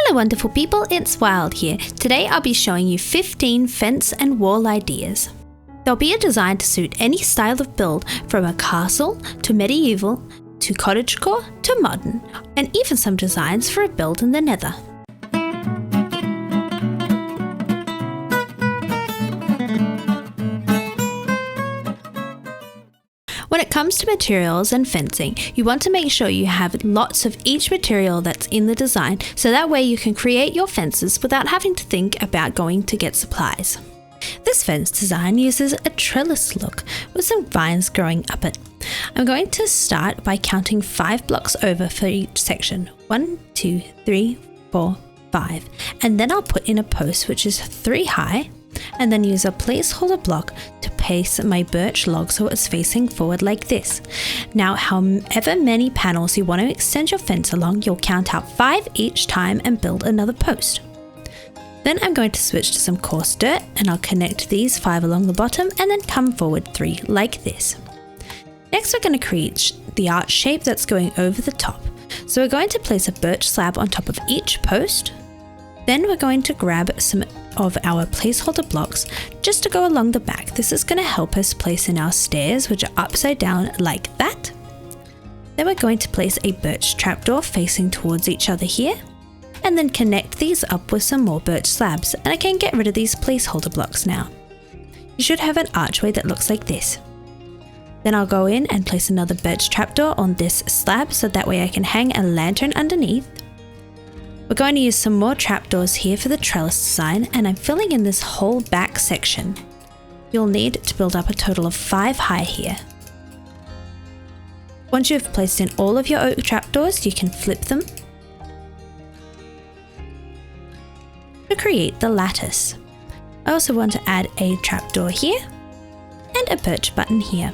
Hello wonderful people, it's Wild here. Today I'll be showing you 15 fence and wall ideas. There'll be a design to suit any style of build, from a castle to medieval to cottagecore to modern, and even some designs for a build in the Nether. When it comes to materials and fencing, you want to make sure you have lots of each material that's in the design, so that way you can create your fences without having to think about going to get supplies. This fence design uses a trellis look with some vines growing up it. I'm going to start by counting 5 blocks over for each section. 1, 2, 3, 4, 5. And then I'll put in a post which is 3 high, and then use a placeholder block to place my birch log so it's facing forward like this. Now, however many panels you want to extend your fence along, you'll count out 5 each time and build another post. Then I'm going to switch to some coarse dirt, and I'll connect these 5 along the bottom and then come forward 3 like this. Next, we're going to create the arch shape that's going over the top. So we're going to place a birch slab on top of each post. Then we're going to grab some of our placeholder blocks just to go along the back. This is going to help us place in our stairs, which are upside down like that. Then we're going to place a birch trapdoor facing towards each other here, and then connect these up with some more birch slabs, and I can get rid of these placeholder blocks now. You should have an archway that looks like this. Then I'll go in and place another birch trapdoor on this slab, so that way I can hang a lantern underneath. We're going to use some more trapdoors here for the trellis design, and I'm filling in this whole back section. You'll need to build up a total of 5 high here. Once you've placed in all of your oak trapdoors, you can flip them to create the lattice. I also want to add a trapdoor here and a birch button here.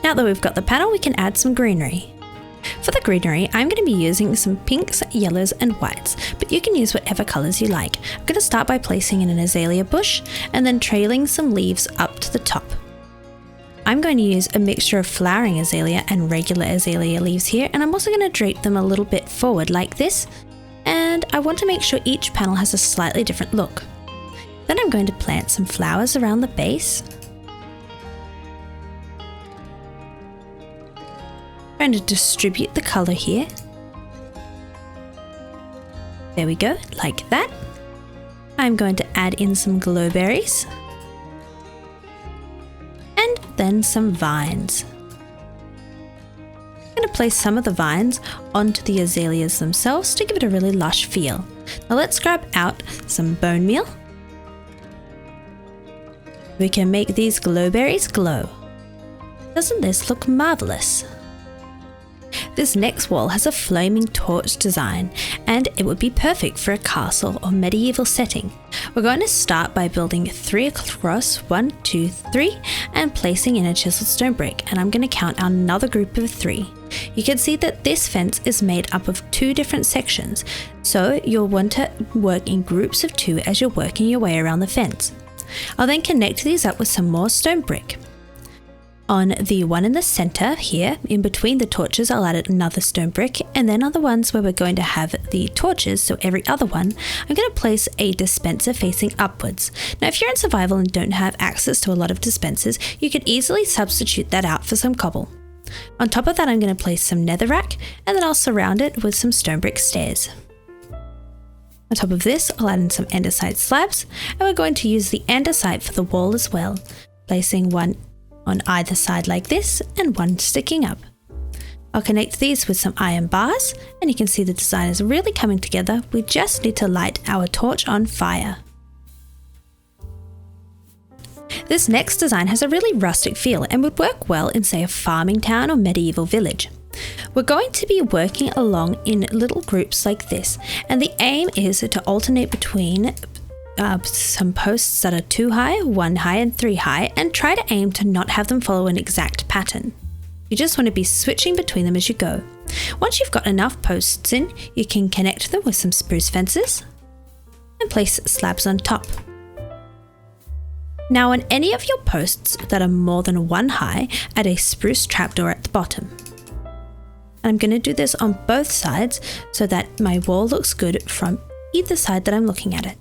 Now that we've got the panel, we can add some greenery. For the greenery, I'm going to be using some pinks, yellows and whites, but you can use whatever colours you like. I'm going to start by placing in an azalea bush and then trailing some leaves up to the top. I'm going to use a mixture of flowering azalea and regular azalea leaves here, and I'm also going to drape them a little bit forward like this, and I want to make sure each panel has a slightly different look. Then I'm going to plant some flowers around the base. I'm going to distribute the colour here. There we go, like that. I'm going to add in some glowberries and then some vines. I'm going to place some of the vines onto the azaleas themselves to give it a really lush feel. Now let's grab out some bone meal. We can make these glowberries glow. Doesn't this look marvellous? This next wall has a flaming torch design, and it would be perfect for a castle or medieval setting. We're going to start by building 3 across, 1, 2, 3, and placing in a chiseled stone brick, and I'm going to count another group of 3. You can see that this fence is made up of 2 different sections, so you'll want to work in groups of 2 as you're working your way around the fence. I'll then connect these up with some more stone brick. On the one in the center here, in between the torches, I'll add another stone brick, and then on the ones where we're going to have the torches, so every other one, I'm going to place a dispenser facing upwards. Now if you're in survival and don't have access to a lot of dispensers, you could easily substitute that out for some cobble. On top of that, I'm going to place some netherrack, and then I'll surround it with some stone brick stairs. On top of this, I'll add in some andesite slabs, and we're going to use the andesite for the wall as well, placing one on either side like this and one sticking up. I'll connect these with some iron bars, and you can see the design is really coming together. We just need to light our torch on fire. This next design has a really rustic feel and would work well in, say, a farming town or medieval village. We're going to be working along in little groups like this, and the aim is to alternate between some posts that are 2 high, 1 high and 3 high, and try to aim to not have them follow an exact pattern. You just want to be switching between them as you go. Once you've got enough posts in, you can connect them with some spruce fences and place slabs on top. Now on any of your posts that are more than 1 high, add a spruce trapdoor at the bottom. I'm going to do this on both sides so that my wall looks good from either side that I'm looking at it.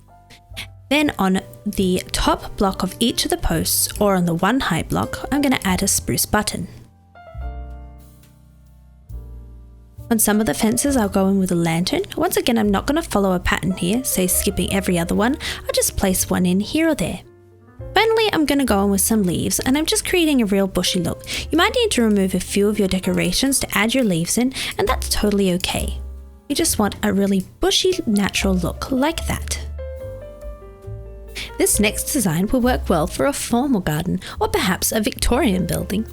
Then on the top block of each of the posts, or on the one height block, I'm going to add a spruce button. On some of the fences I'll go in with a lantern. Once again, I'm not going to follow a pattern here, say skipping every other one. I'll just place one in here or there. Finally, I'm going to go in with some leaves, and I'm just creating a real bushy look. You might need to remove a few of your decorations to add your leaves in, and that's totally okay. You just want a really bushy, natural look like that. This next design will work well for a formal garden, or perhaps a Victorian building.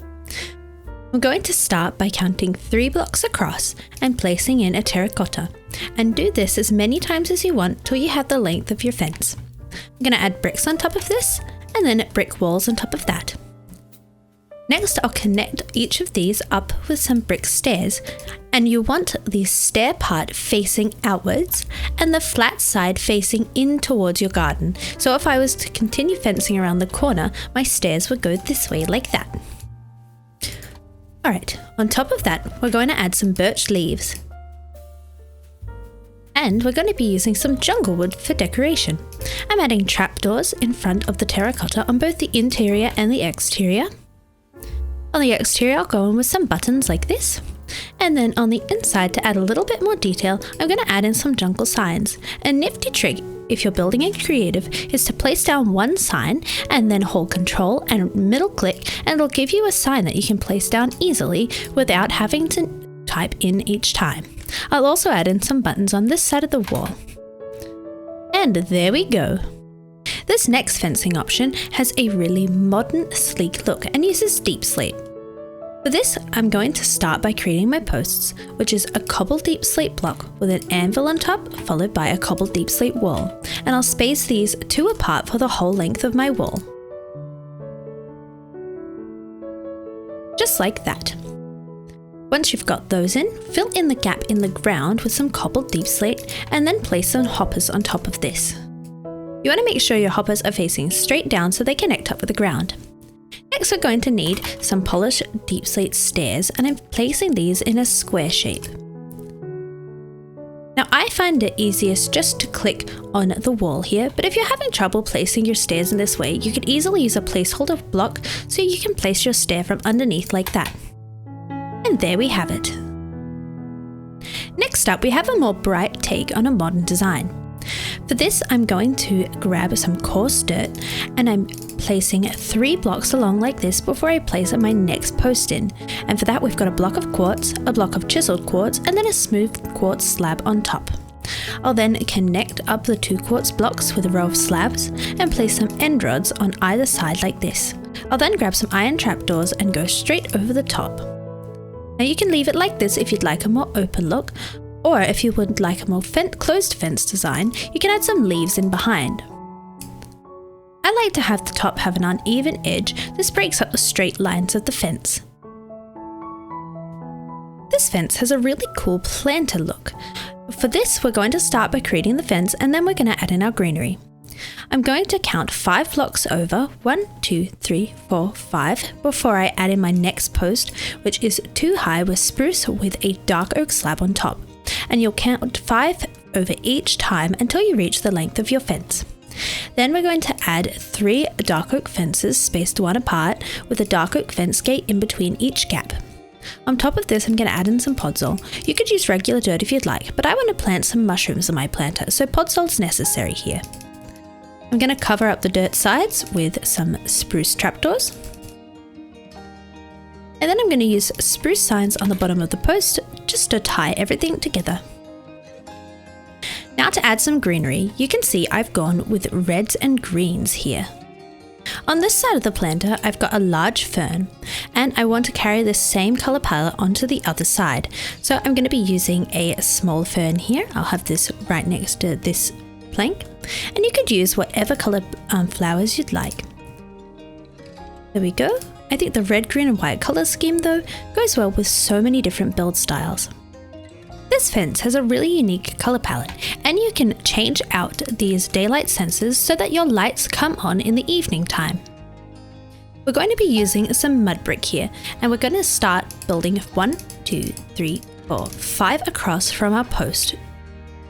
I'm going to start by counting 3 blocks across and placing in a terracotta, and do this as many times as you want till you have the length of your fence. I'm going to add bricks on top of this, and then brick walls on top of that. Next, I'll connect each of these up with some brick stairs, and you want the stair part facing outwards and the flat side facing in towards your garden. So if I was to continue fencing around the corner, my stairs would go this way like that. Alright, on top of that, we're going to add some birch leaves. And we're going to be using some jungle wood for decoration. I'm adding trapdoors in front of the terracotta on both the interior and the exterior. On the exterior, I'll go in with some buttons like this. And then on the inside, to add a little bit more detail, I'm going to add in some jungle signs. A nifty trick, if you're building a creative, is to place down one sign and then hold Control and middle click, and it'll give you a sign that you can place down easily without having to type in each time. I'll also add in some buttons on this side of the wall. And there we go. This next fencing option has a really modern, sleek look and uses deep slate. For this, I'm going to start by creating my posts, which is a cobbled deep slate block with an anvil on top, followed by a cobbled deep slate wall, and I'll space these 2 apart for the whole length of my wall. Just like that. Once you've got those in, fill in the gap in the ground with some cobbled deep slate, and then place some hoppers on top of this. You want to make sure your hoppers are facing straight down so they connect up with the ground. Next, we're going to need some polished deep slate stairs, and I'm placing these in a square shape. Now, I find it easiest just to click on the wall here, but if you're having trouble placing your stairs in this way, you could easily use a placeholder block so you can place your stair from underneath like that. And there we have it. Next up, we have a more bright take on a modern design. For this, I'm going to grab some coarse dirt, and I'm placing 3 blocks along like this before I place my next post in. And for that, we've got a block of quartz, a block of chiseled quartz, and then a smooth quartz slab on top. I'll then connect up the 2 quartz blocks with a row of slabs and place some end rods on either side like this. I'll then grab some iron trapdoors and go straight over the top. Now you can leave it like this if you'd like a more open look, or if you would like a more closed fence design, you can add some leaves in behind. I like to have the top have an uneven edge. This breaks up the straight lines of the fence. This fence has a really cool planter look. For this, we're going to start by creating the fence, and then we're going to add in our greenery. I'm going to count 5 blocks over, 1, 2, 3, 4, 5, before I add in my next post, which is 2 high with spruce with a dark oak slab on top. And you'll count 5 over each time until you reach the length of your fence. Then we're going to add 3 dark oak fences spaced 1 apart with a dark oak fence gate in between each gap. On top of this, I'm going to add in some podzol. You could use regular dirt if you'd like, but I want to plant some mushrooms in my planter, so podzol's necessary here. I'm going to cover up the dirt sides with some spruce trapdoors. And then I'm going to use spruce signs on the bottom of the post just to tie everything together. Now to add some greenery, you can see I've gone with reds and greens here. On this side of the planter, I've got a large fern, and I want to carry this same color palette onto the other side. So I'm going to be using a small fern here. I'll have this right next to this plank, and you could use whatever colored flowers you'd like. There we go. I think the red, green and white color scheme though goes well with so many different build styles. This fence has a really unique color palette, and you can change out these daylight sensors so that your lights come on in the evening time. We're going to be using some mud brick here, and we're going to start building 1, 2, 3, 4, 5 across from our post.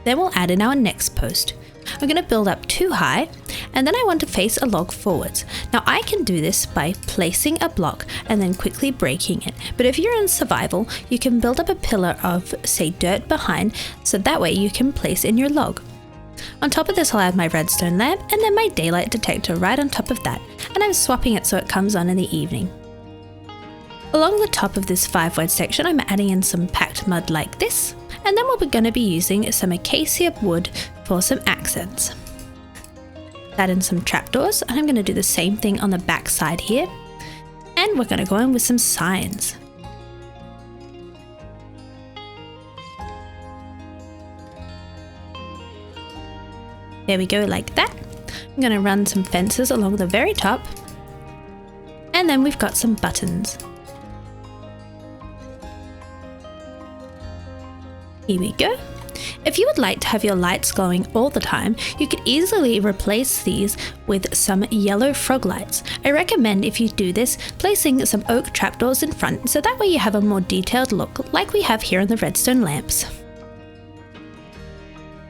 Then we'll add in our next post. I'm going to build up 2 high, and then I want to face a log forwards. Now I can do this by placing a block and then quickly breaking it, but if you're in survival, you can build up a pillar of, say, dirt behind, so that way you can place in your log. On top of this I'll add my redstone lamp and then my daylight detector right on top of that, and I'm swapping it so it comes on in the evening. Along the top of this 5 wide section I'm adding in some packed mud like this, and then we're going to be using some acacia wood for some accents. Add in some trapdoors, and I'm going to do the same thing on the back side here, and we're going to go in with some signs. There we go, like that. I'm going to run some fences along the very top, and then we've got some buttons. Here we go. If you would like to have your lights glowing all the time, you could easily replace these with some yellow frog lights. I recommend, if you do this, placing some oak trapdoors in front, so that way you have a more detailed look like we have here in the redstone lamps.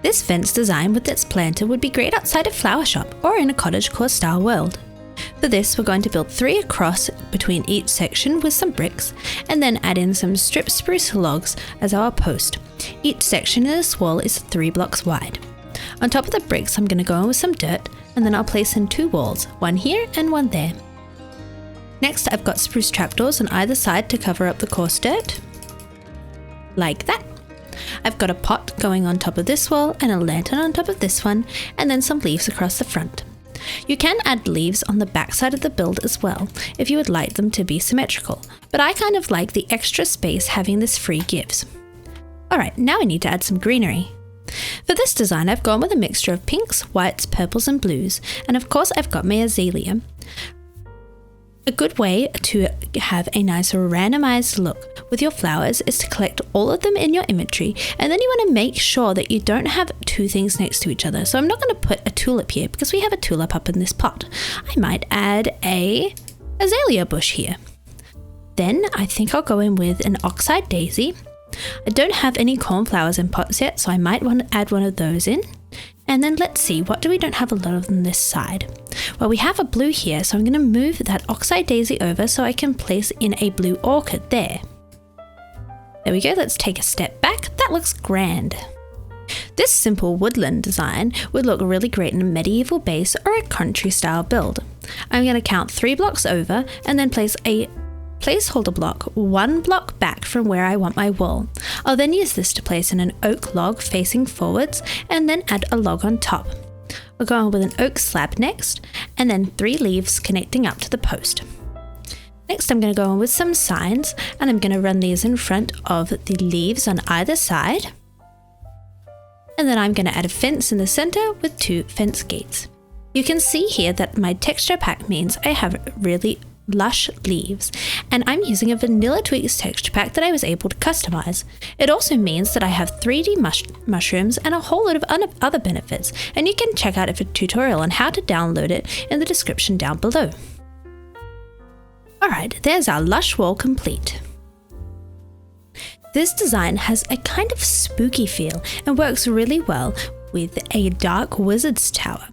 This fence design with its planter would be great outside a flower shop or in a cottagecore style world. For this, we're going to build 3 across between each section with some bricks, and then add in some strip spruce logs as our post. Each section in this wall is 3 blocks wide. On top of the bricks, I'm going to go in with some dirt, and then I'll place in 2 walls, one here and one there. Next, I've got spruce trapdoors on either side to cover up the coarse dirt, like that. I've got a pot going on top of this wall and a lantern on top of this one, and then some leaves across the front. You can add leaves on the back side of the build as well, if you would like them to be symmetrical, but I kind of like the extra space having this free gives. Alright, now I need to add some greenery. For this design I've gone with a mixture of pinks, whites, purples and blues, and of course I've got my azalea. A good way to have a nice randomized look with your flowers is to collect all of them in your inventory, and then you want to make sure that you don't have 2 things next to each other. So I'm not going to put a tulip here because we have a tulip up in this pot. I might add a azalea bush here. Then I think I'll go in with an oxeye daisy. I don't have any cornflowers in pots yet, so I might want to add one of those in. And then let's see, what do we don't have a lot of on this side? Well, we have a blue here, so I'm going to move that oxeye daisy over so I can place in a blue orchid there. There we go, let's take a step back. That looks grand. This simple woodland design would look really great in a medieval base or a country style build. I'm going to count 3 blocks over and then place a placeholder block 1 block back from where I want my wall. I'll then use this to place in an oak log facing forwards and then add a log on top. I'll go on with an oak slab next, and then 3 leaves connecting up to the post. Next I'm going to go on with some signs, and I'm going to run these in front of the leaves on either side. And then I'm going to add a fence in the center with 2 fence gates. You can see here that my texture pack means I have really lush leaves, and I'm using a vanilla twigs texture pack that I was able to customize. It also means that I have 3D mushrooms and a whole lot of other benefits, and you can check out a tutorial on how to download it in the description down below. Alright, there's our lush wall complete. This design has a kind of spooky feel and works really well with a dark wizard's tower.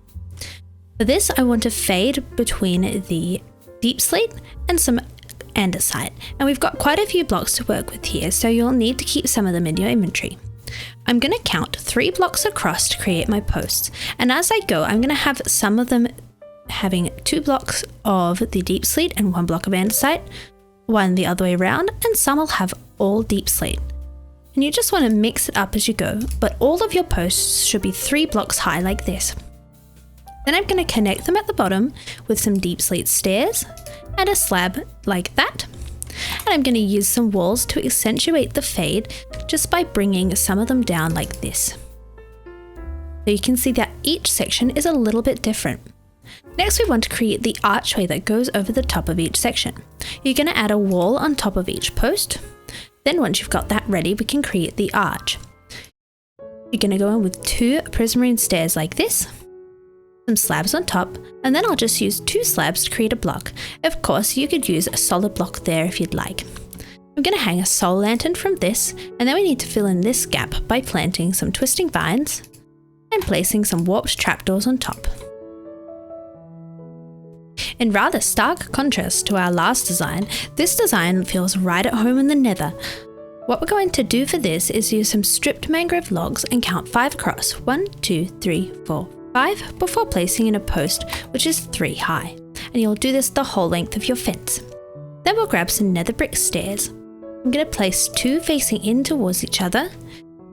For this I want to fade between the deepslate and some andesite, and we've got quite a few blocks to work with here, so you'll need to keep some of them in your inventory. I'm going to count 3 blocks across to create my posts, and as I go I'm going to have some of them having 2 blocks of the deepslate and 1 block of andesite, 1 the other way around, and some will have all deepslate. And you just want to mix it up as you go, but all of your posts should be 3 blocks high like this. Then I'm going to connect them at the bottom with some deepslate stairs and a slab like that. And I'm going to use some walls to accentuate the fade just by bringing some of them down like this. So you can see that each section is a little bit different. Next we want to create the archway that goes over the top of each section. You're going to add a wall on top of each post. Then once you've got that ready, we can create the arch. You're going to go in with 2 prismarine stairs like this, some slabs on top, and then I'll just use 2 slabs to create a block. Of course, you could use a solid block there if you'd like. I'm going to hang a soul lantern from this, and then we need to fill in this gap by planting some twisting vines and placing some warped trapdoors on top. In rather stark contrast to our last design, this design feels right at home in the Nether. What we're going to do for this is use some stripped mangrove logs and count 5 across, 1, 2, 3, 4, 5, before placing in a post which is 3 high. And you'll do this the whole length of your fence. Then we'll grab some nether brick stairs. I'm going to place 2 facing in towards each other,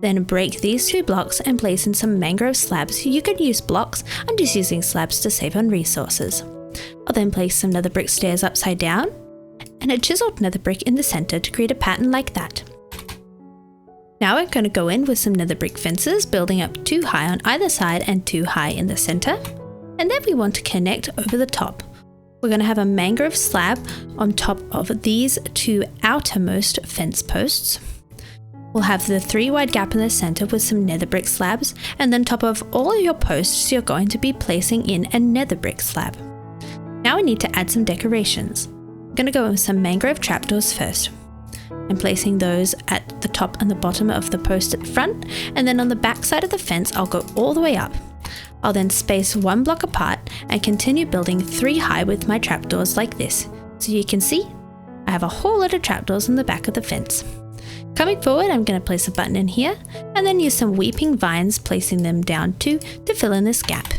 then break these 2 blocks and place in some mangrove slabs. You could use blocks, I'm just using slabs to save on resources. I'll then place some nether brick stairs upside down and a chiseled nether brick in the center to create a pattern like that. Now we're going to go in with some nether brick fences, building up 2 high on either side and 2 high in the center. And then we want to connect over the top. We're going to have a mangrove slab on top of these 2 outermost fence posts. We'll have the 3 wide gap in the center with some nether brick slabs, and then top of all of your posts you're going to be placing in a nether brick slab. Now we need to add some decorations. I'm going to go with some mangrove trapdoors first. I'm placing those at the top and the bottom of the post at the front, and then on the back side of the fence I'll go all the way up. I'll then space 1 block apart and continue building 3 high with my trapdoors like this. So you can see, I have a whole lot of trapdoors on the back of the fence. Coming forward, I'm going to place a button in here and then use some weeping vines, placing them down too to fill in this gap.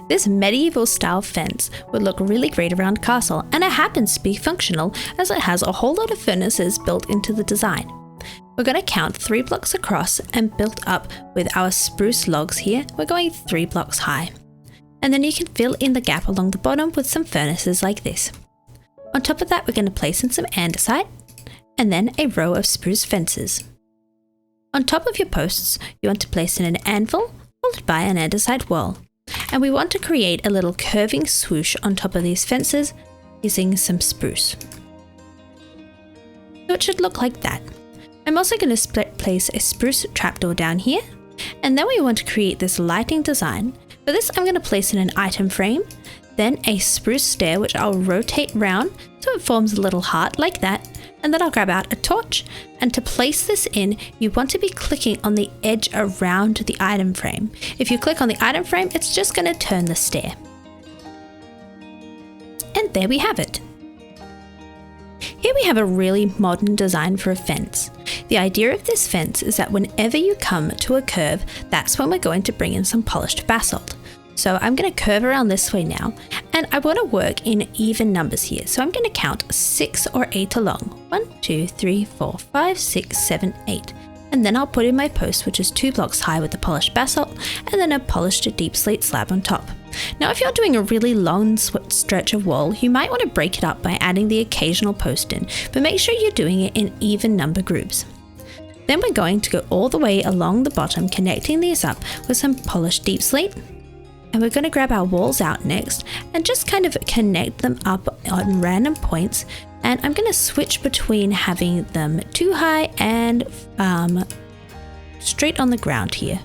This medieval style fence would look really great around castle, and it happens to be functional as it has a whole lot of furnaces built into the design. We're going to count 3 blocks across and build up with our spruce logs here. We're going 3 blocks high. And then you can fill in the gap along the bottom with some furnaces like this. On top of that, we're going to place in some andesite and then a row of spruce fences. On top of your posts, you want to place in an anvil followed by an andesite wall. And we want to create a little curving swoosh on top of these fences using some spruce. So it should look like that. I'm also going to place a spruce trapdoor down here, and then we want to create this lighting design. For this I'm going to place in an item frame, then a spruce stair which I'll rotate round so it forms a little heart like that, and then I'll grab out a torch, and to place this in you want to be clicking on the edge around the item frame. If you click on the item frame it's just going to turn the stair. And there we have it. Here we have a really modern design for a fence. The idea of this fence is that whenever you come to a curve, that's when we're going to bring in some polished basalt. So I'm going to curve around this way now, and I want to work in even numbers here. So I'm going to count 6 or 8 along. 1, 2, 3, 4, 5, 6, 7, 8. And then I'll put in my post, which is 2 blocks high with the polished basalt, and then a polished deep slate slab on top. Now if you're doing a really long stretch of wall, you might want to break it up by adding the occasional post in, but make sure you're doing it in even number groups. Then we're going to go all the way along the bottom, connecting these up with some polished deep slate. And we're going to grab our walls out next and just kind of connect them up on random points. And I'm going to switch between having them 2 high and straight on the ground here.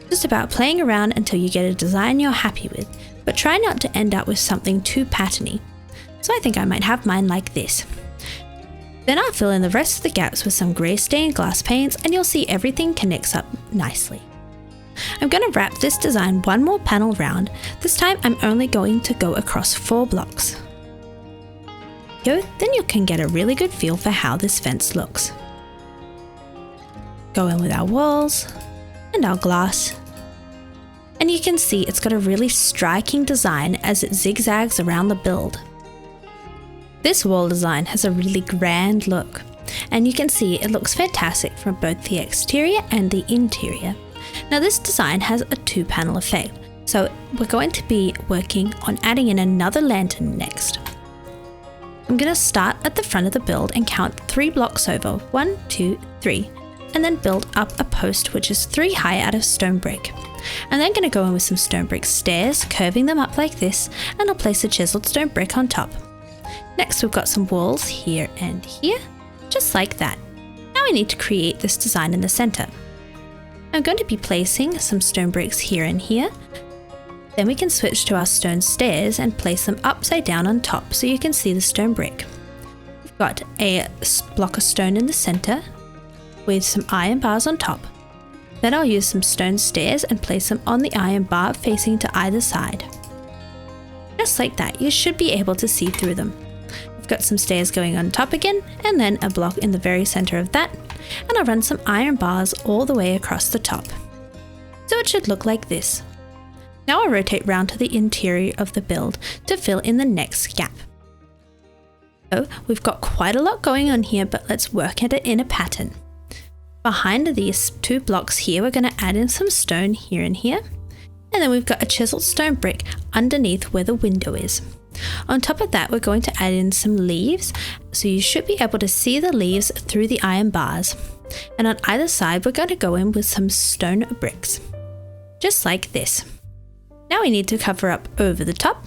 Just about playing around until you get a design you're happy with, but try not to end up with something too patterny. So I think I might have mine like this. Then I'll fill in the rest of the gaps with some grey stained glass panes, and you'll see everything connects up nicely. I'm going to wrap this design 1 more panel round. This time I'm only going to go across 4 blocks. Then you can get a really good feel for how this fence looks. Go in with our walls and our glass. And you can see it's got a really striking design as it zigzags around the build. This wall design has a really grand look, and you can see it looks fantastic from both the exterior and the interior. Now this design has a 2-panel effect, so we're going to be working on adding in another lantern next. I'm going to start at the front of the build and count 3 blocks over, 1, 2, 3, and then build up a post which is 3 high out of stone brick. I'm then going to go in with some stone brick stairs, curving them up like this, and I'll place a chiseled stone brick on top. Next we've got some walls here and here, just like that. Now we need to create this design in the center. I'm going to be placing some stone bricks here and here. Then we can switch to our stone stairs and place them upside down on top so you can see the stone brick. We've got a block of stone in the center with some iron bars on top. Then I'll use some stone stairs and place them on the iron bar facing to either side. Just like that, you should be able to see through them. I've got some stairs going on top again, and then a block in the very center of that, and I'll run some iron bars all the way across the top. So it should look like this. Now I'll rotate round to the interior of the build to fill in the next gap. So we've got quite a lot going on here, but let's work at it in a pattern. Behind these 2 blocks here, we're going to add in some stone here and here. And then we've got a chiseled stone brick underneath where the window is. On top of that, we're going to add in some leaves. So you should be able to see the leaves through the iron bars. And on either side, we're going to go in with some stone bricks. Just like this. Now we need to cover up over the top.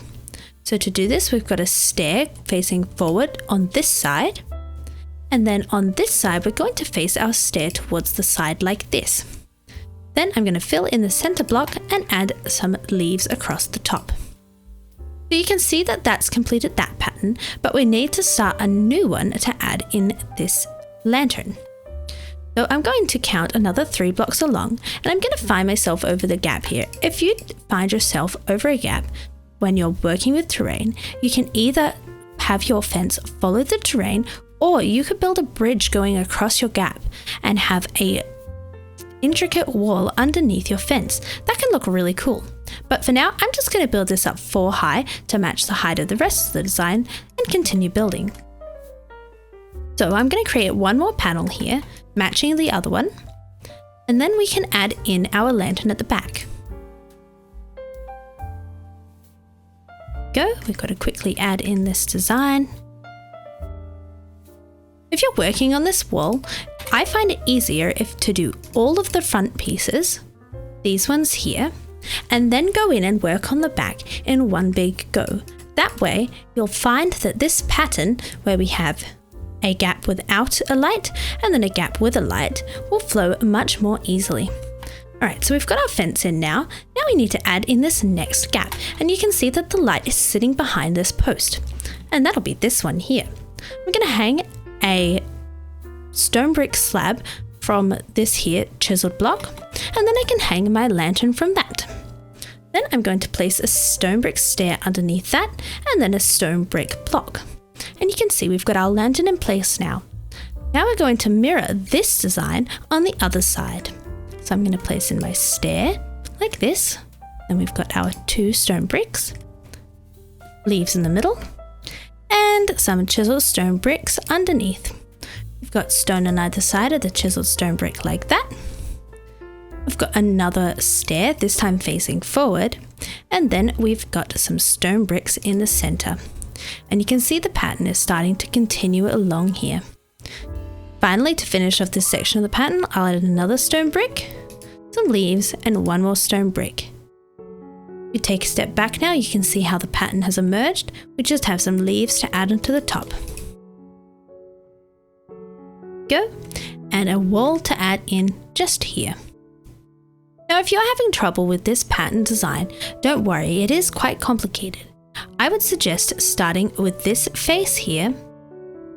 So to do this, we've got a stair facing forward on this side. And then on this side, we're going to face our stair towards the side like this. Then I'm going to fill in the center block and add some leaves across the top. So you can see that that's completed that pattern, but we need to start a new one to add in this lantern. So I'm going to count another 3 blocks along, and I'm going to find myself over the gap here. If you find yourself over a gap when you're working with terrain, you can either have your fence follow the terrain, or you could build a bridge going across your gap and have a intricate wall underneath your fence. That can look really cool. But for now, I'm just going to build this up 4 high to match the height of the rest of the design and continue building. So I'm going to create one more panel here, matching the other one, and then we can add in our lantern at the back. We've got to quickly add in this design. If you're working on this wall, I find it easier to do all of the front pieces, these ones here, and then go in and work on the back in one big go. That way, you'll find that this pattern, where we have a gap without a light and then a gap with a light, will flow much more easily. Alright, so we've got our fence in now. Now we need to add in this next gap, and you can see that the light is sitting behind this post, and that'll be this one here. We're going to hang a stone brick slab from this here chiseled block, and then I can hang my lantern from that. Then I'm going to place a stone brick stair underneath that, and then a stone brick block. And you can see we've got our lantern in place now. Now we're going to mirror this design on the other side. So I'm going to place in my stair like this. Then we've got our 2 stone bricks, leaves in the middle, and some chiseled stone bricks underneath. We've got stone on either side of the chiseled stone brick like that. We've got another stair, this time facing forward, and then we've got some stone bricks in the center. And you can see the pattern is starting to continue along here. Finally, to finish off this section of the pattern, I'll add another stone brick, some leaves, and one more stone brick. If you take a step back now, you can see how the pattern has emerged. We just have some leaves to add onto the top. And a wall to add in just here. Now, if you're having trouble with this pattern design, don't worry, it is quite complicated. I would suggest starting with this face here,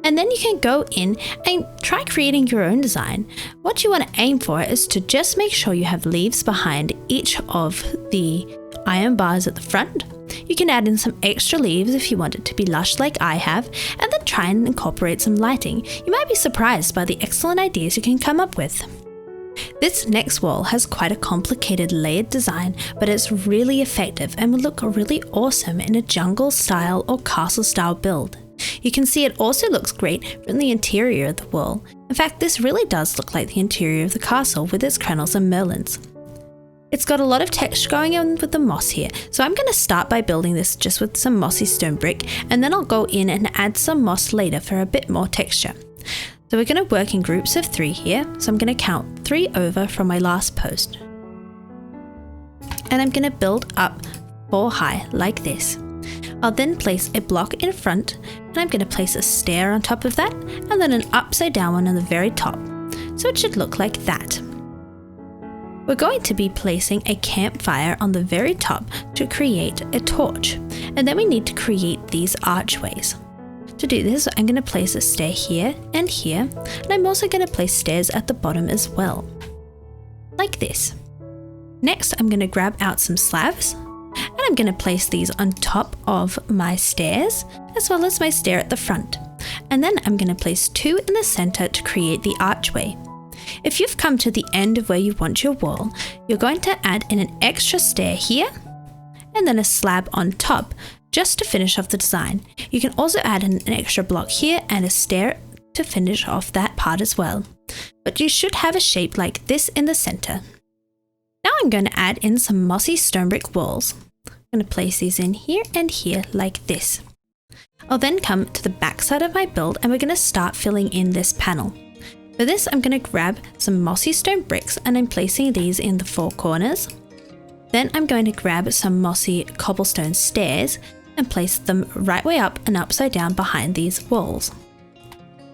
and then you can go in and try creating your own design. What you want to aim for is to just make sure you have leaves behind each of the iron bars at the front. You can add in some extra leaves if you want it to be lush like I have, and then try and incorporate some lighting. You might be surprised by the excellent ideas you can come up with. This next wall has quite a complicated layered design, but it's really effective and will look really awesome in a jungle style or castle style build. You can see it also looks great from the interior of the wall. In fact, this really does look like the interior of the castle with its crenels and merlins. It's got a lot of texture going on with the moss here, so I'm going to start by building this just with some mossy stone brick, and then I'll go in and add some moss later for a bit more texture. So we're going to work in groups of 3 here, so I'm going to count 3 over from my last post. And I'm going to build up 4 high like this. I'll then place a block in front, and I'm going to place a stair on top of that, and then an upside down one on the very top. So it should look like that. We're going to be placing a campfire on the very top to create a torch, and then we need to create these archways. To do this, I'm going to place a stair here, and I'm also going to place stairs at the bottom as well, like this. Next, I'm going to grab out some slabs, and I'm going to place these on top of my stairs, as well as my stair at the front. And then I'm going to place 2 in the center to create the archway. If you've come to the end of where you want your wall, you're going to add in an extra stair here, and then a slab on top, just to finish off the design. You can also add an extra block here and a stair to finish off that part as well. But you should have a shape like this in the center. Now I'm going to add in some mossy stone brick walls. I'm going to place these in here and here like this. I'll then come to the back side of my build and we're going to start filling in this panel. For this, I'm going to grab some mossy stone bricks and I'm placing these in the 4 corners. Then I'm going to grab some mossy cobblestone stairs and place them right way up and upside down behind these walls.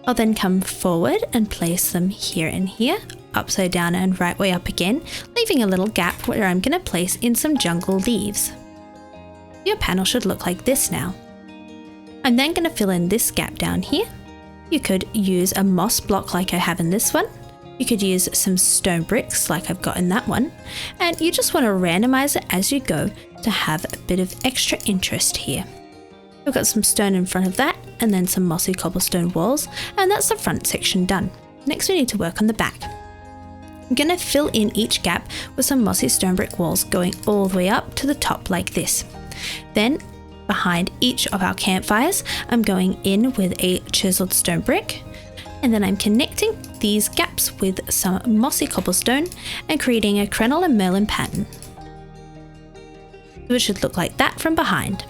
I'll then come forward and place them here and here, upside down and right way up again, leaving a little gap where I'm going to place in some jungle leaves. Your panel should look like this now. I'm then going to fill in this gap down here. You could use a moss block like I have in this one. You could use some stone bricks like I've got in that one. And you just want to randomize it as you go to have a bit of extra interest here. We've got some stone in front of that and then some mossy cobblestone walls, and that's the front section done. Next we need to work on the back. I'm going to fill in each gap with some mossy stone brick walls going all the way up to the top like this. Then behind each of our campfires, I'm going in with a chiseled stone brick, and then I'm connecting these gaps with some mossy cobblestone and creating a crenel and merlin pattern. It should look like that from behind.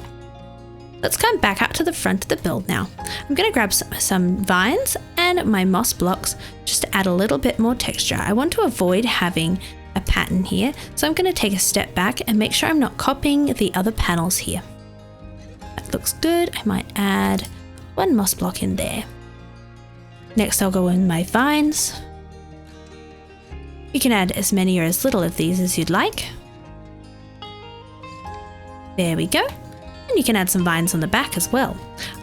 Let's come back up to the front of the build now. I'm going to grab some vines and my moss blocks just to add a little bit more texture. I want to avoid having a pattern here, so I'm going to take a step back and make sure I'm not copying the other panels here. That looks good. I might add 1 moss block in there. Next I'll go in my vines. You can add as many or as little of these as you'd like. There we go. And you can add some vines on the back as well.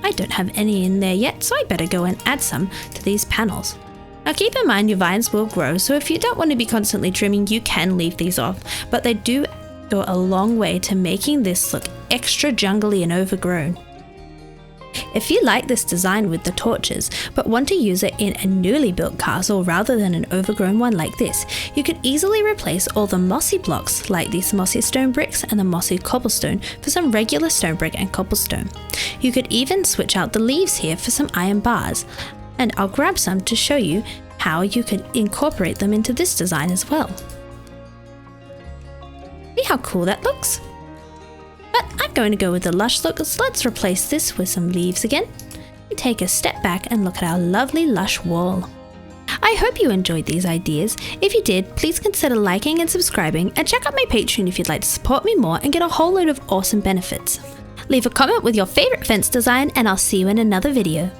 I don't have any in there yet, so I better go and add some to these panels. Now keep in mind your vines will grow, so if you don't want to be constantly trimming, you can leave these off, but they do go a long way to making this look extra jungly and overgrown. If you like this design with the torches, but want to use it in a newly built castle rather than an overgrown one like this, you could easily replace all the mossy blocks like these mossy stone bricks and the mossy cobblestone for some regular stone brick and cobblestone. You could even switch out the leaves here for some iron bars, and I'll grab some to show you how you could incorporate them into this design as well. See how cool that looks? But I'm going to go with the Lush look, so let's replace this with some leaves again and take a step back and look at our lovely Lush wall. I hope you enjoyed these ideas. If you did, please consider liking and subscribing, and check out my Patreon if you'd like to support me more and get a whole load of awesome benefits. Leave a comment with your favourite fence design and I'll see you in another video.